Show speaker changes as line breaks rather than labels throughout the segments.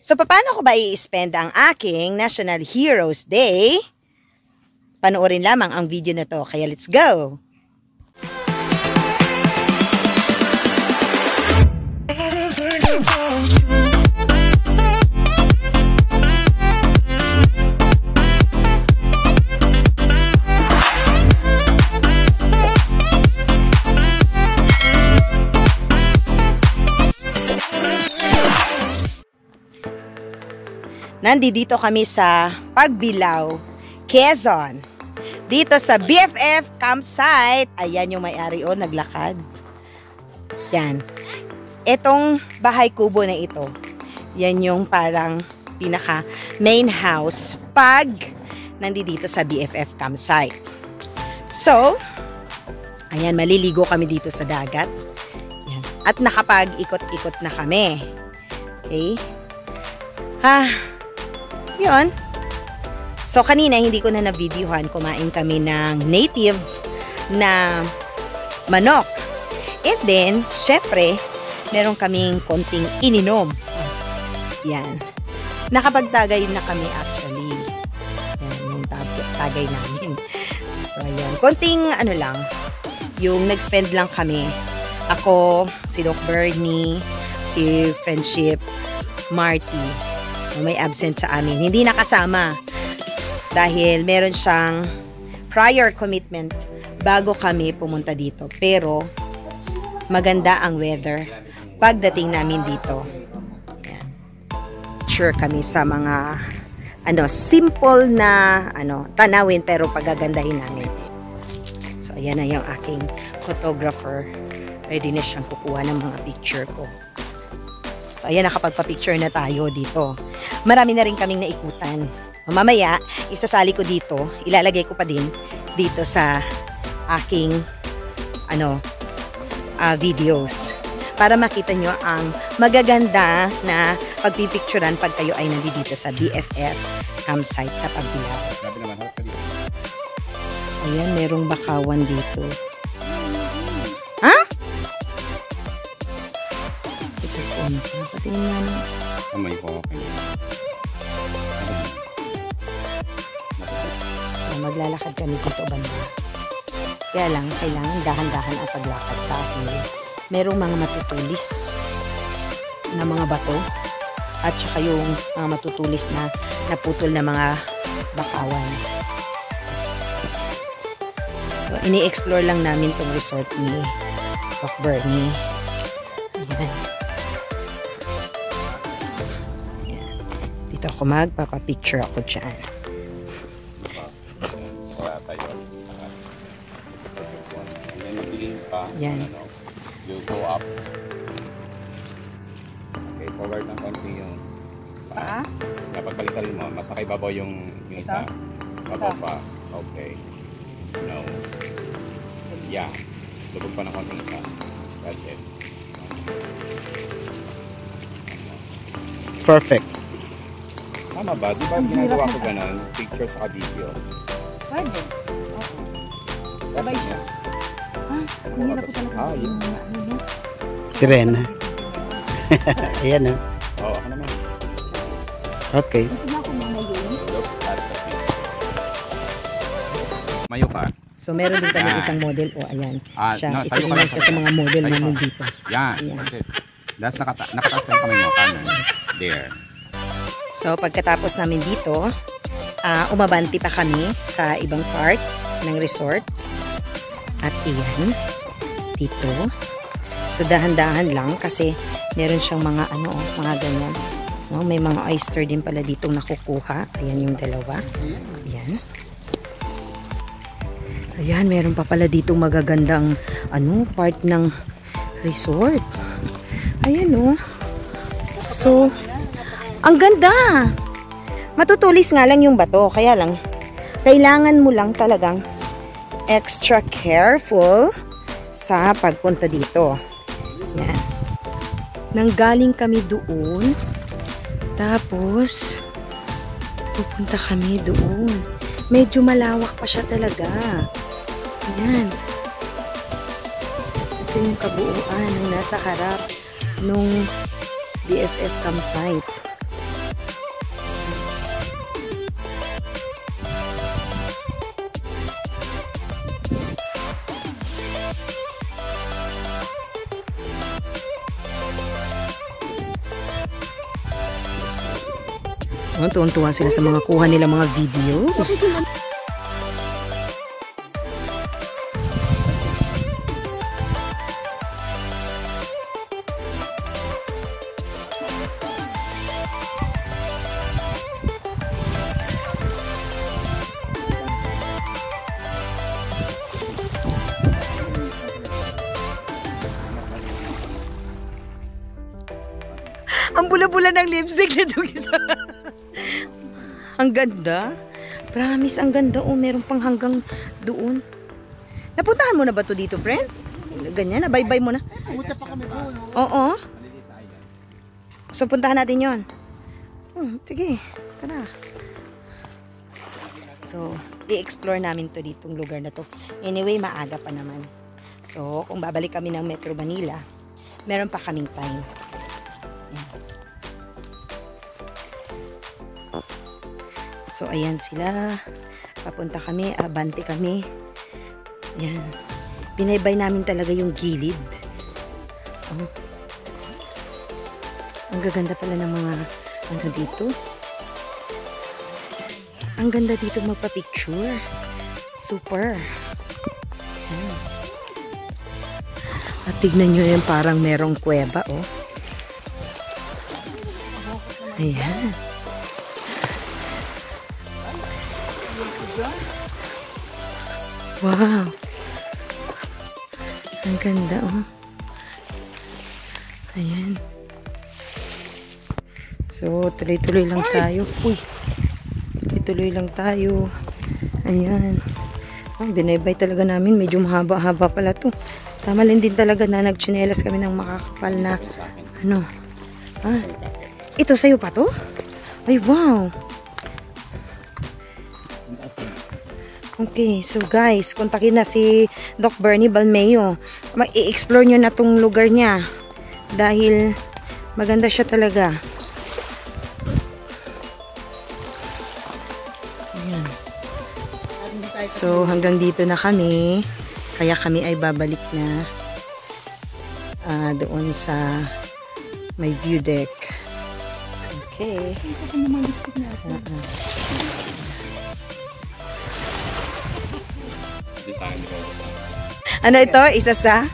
So, paano ko ba i-spend ang aking National Heroes Day? Panoorin lamang ang video na to. Kaya let's go! Nandito kami sa Pagbilao, Quezon. Dito sa BFF campsite. Ayan yung may-ari o, naglakad. Yan. Etong bahay kubo na ito, yan yung parang pinaka main house pag nandito sa BFF campsite. So, ayan, maliligo kami dito sa dagat. Yan. At nakapag-ikot-ikot na kami. Okay? Yun. So, kanina hindi ko na na-videohan. Kumain kami ng native na manok. And then, syempre, meron kaming konting ininom. Yan. Nakapagtagay na kami actually. Yan, yung tagay namin. So, ayan. Konting ano lang, yung nag-spend lang kami. Ako, si Doc Bernie, si Friendship, Marty. May absent sa amin. Hindi nakasama dahil meron siyang prior commitment bago kami pumunta dito. Pero maganda ang weather pagdating namin dito. Ayan. Sure kami sa mga simple na tanawin pero pagagandahin namin. So ayan na yung aking photographer. Ready na siyang kukuha ng mga picture ko. So, ayan, nakapagpa-picture na tayo dito. Marami na rin kaming naikutan. Mamaya, isasali ko dito. Ilalagay ko pa din dito sa aking videos. Para makita nyo ang magaganda na pagpipicturan pag kayo ay nandito sa BFF campsite sa Pagbilao. Ayan, merong bakawan dito. Ha? Patingin nga naman.
May ko.
So, maglalakad kami dito banda. Kaya lang, kailangan dahan-dahan ang paglakad dahil merong mga matutulis na mga bato at saka yung mga matutulis na naputol na mga bakawan. So, ini-explore lang namin itong resort ni Doc Bernie. Ayan. Dito ako magpapapicture ako dyan. Yan.
You go up. Okay, forward ng konti yung paa. Kapag balik-balik mo, mas nakaibabaw yung isa. Babaw pa. Okay. No. Yeah. Lubog pa ng konti isa. That's it.
Perfect.
Tama ba? Di ba ginagawa ko ganun? Picture sa video.
Pwede. Sabay siya. Hindi na po talaga.
Yun.
Si Ren. Ayan o.
Oo, ako naman.
Okay.
Mayo ka.
So, meron din kami isang model. O, ayan. Siya. Isa
tayo
din
ka lang
siya sa mga model
tayo
na
ka.
nandito.
Yan.
Ayan.
That's it. That's nakataas pa yung kamay mo. Kanan. There.
So, pagkatapos namin dito, umabanti pa kami sa ibang part ng resort. At iyan, dito. So, dahan-dahan lang kasi meron siyang mga mga ganyan. No, may mga oyster din pala ditong nakukuha. Ayan yung dalawa. Ayan. Ayan, meron pa pala ditong magagandang part ng resort. Ayan So, ang ganda. Matutulis nga lang yung bato. Kaya lang, kailangan mo lang talagang extra careful sa pagpunta dito. Yan. Nanggaling kami doon. Tapos, pupunta kami doon. Medyo malawak pa siya talaga. Yan. Ito yung kabuuan ng nasa harap nung BFF campsite. Tuwang-tuwa sila sa mga kuha nila mga videos. Ang bula-bula ng lipstick na itong isa. Ang ganda. Promise, ang ganda. Oh, meron pang hanggang doon. Napuntahan mo na ba to dito, friend? Ganyan, nabaybay mo na.
Pumunta pa kami doon.
Oo. So, puntahan natin yon. Sige, tara. So, i-explore namin to ditong lugar na to. Anyway, maaga pa naman. So, kung babalik kami ng Metro Manila, meron pa kaming time. So, ayan sila. Papunta kami, abante kami. Yan. Binaybay namin talaga yung gilid. Oh. Ang gaganda pala ng mga ano dito. Ang ganda dito magpa-picture. Super. Yan. At tignan nyo yan, parang merong kuweba, oh. Ayan. Wow. Ang ganda, oh. Ayan. So, tuloy-tuloy lang tayo. Uy. Tuloy-tuloy lang tayo. Ayan. Oh, binaybay talaga namin. Medyo mahaba-haba pala to. Tama lang din talaga na nagchinelas kami ng makakapal na ano. Ah. Ito sa'yo pa to? Ay, wow. Okay, so guys, kontakin na si Doc Bernie Balmeo. I-explore nyo na tong lugar niya. Dahil maganda siya talaga. Ayan. So, hanggang dito na kami. Kaya kami ay babalik na doon sa may view deck. Okay. Ano ito? Isa sa?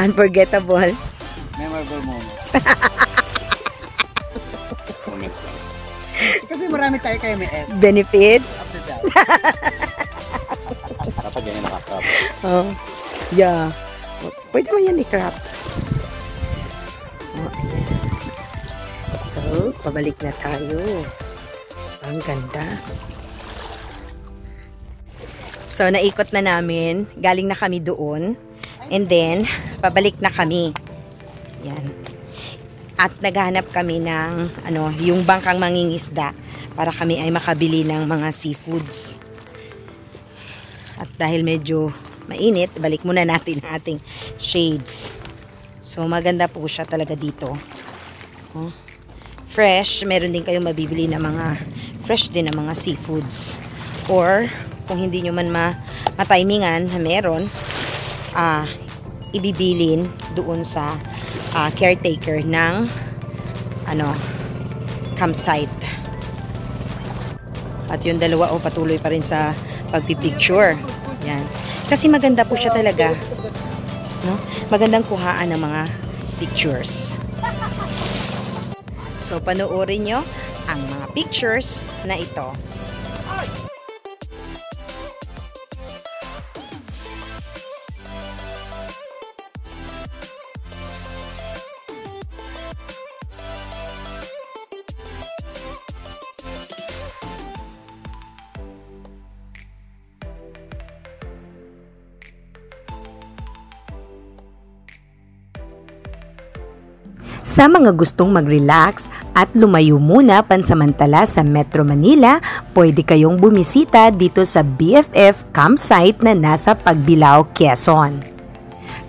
Unforgettable.
Memorable moment.
Moment lang.
Kasi marami tayo kayo may S.
Benefits?
After that.
Dapat ganyan nakakrap.
Oh. Yeah. Pwede mo yan i-crop. Oh, ayan. So, pabalik na tayo. Ang ganda. So, naikot na namin. Galing na kami doon. And then, pabalik na kami. Yan. At naghanap kami ng, yung bangkang mangingisda para kami ay makabili ng mga seafoods. At dahil medyo mainit, balik muna natin ang ating shades. So, maganda po siya talaga dito. Oh. Fresh. Meron din kayong mabibili na mga fresh din na mga seafoods. Or, kung hindi nyo man matimingan na meron, ibibilin doon sa caretaker ng campsite. At yung dalawa patuloy pa rin sa pagpipicture. Yan. Kasi maganda po siya talaga. No? Magandang kuhaan ng mga pictures. So, panoorin nyo ang mga pictures na ito. Sa mga gustong mag-relax at lumayo muna pansamantala sa Metro Manila, pwede kayong bumisita dito sa BFF campsite na nasa Pagbilao, Quezon.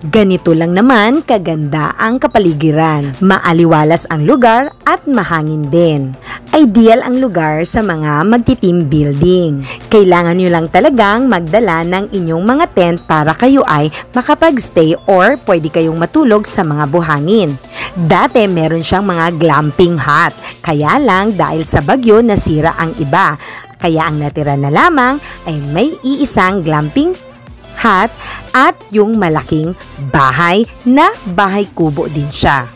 Ganito lang naman kaganda ang kapaligiran. Maaliwalas ang lugar at mahangin din. Ideal ang lugar sa mga magti-team building. Kailangan nyo lang talagang magdala ng inyong mga tent para kayo ay makapag-stay or pwede kayong matulog sa mga buhangin. Dati meron siyang mga glamping hut, kaya lang dahil sa bagyo nasira ang iba. Kaya ang natira na lamang ay may iisang glamping hut at yung malaking bahay na bahay kubo din siya.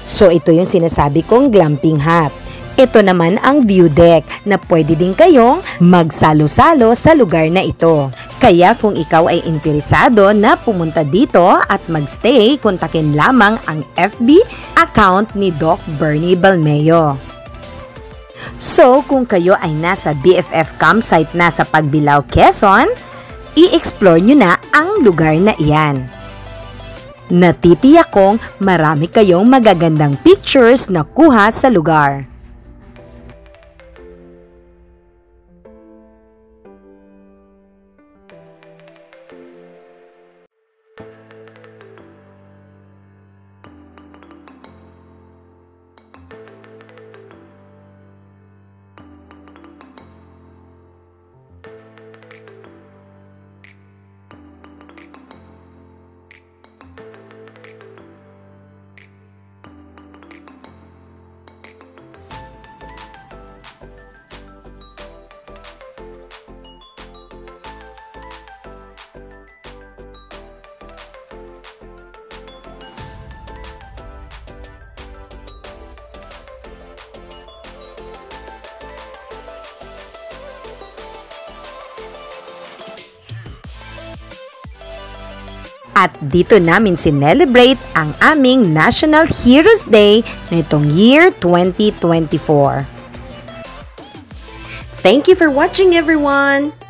So ito yung sinasabi kong glamping hut. Ito naman ang view deck na pwede din kayong magsalo-salo sa lugar na ito. Kaya kung ikaw ay interesado na pumunta dito at magstay, kontakin lamang ang FB account ni Doc Bernie Balmeo. So kung kayo ay nasa BFF campsite na sa Pagbilao, Quezon, i-explore nyo na ang lugar na iyan. Natitiyak kong marami kayong magagandang pictures na kuha sa lugar. At dito namin sinelebrate ang aming National Heroes Day nitong year 2024. Thank you for watching, everyone!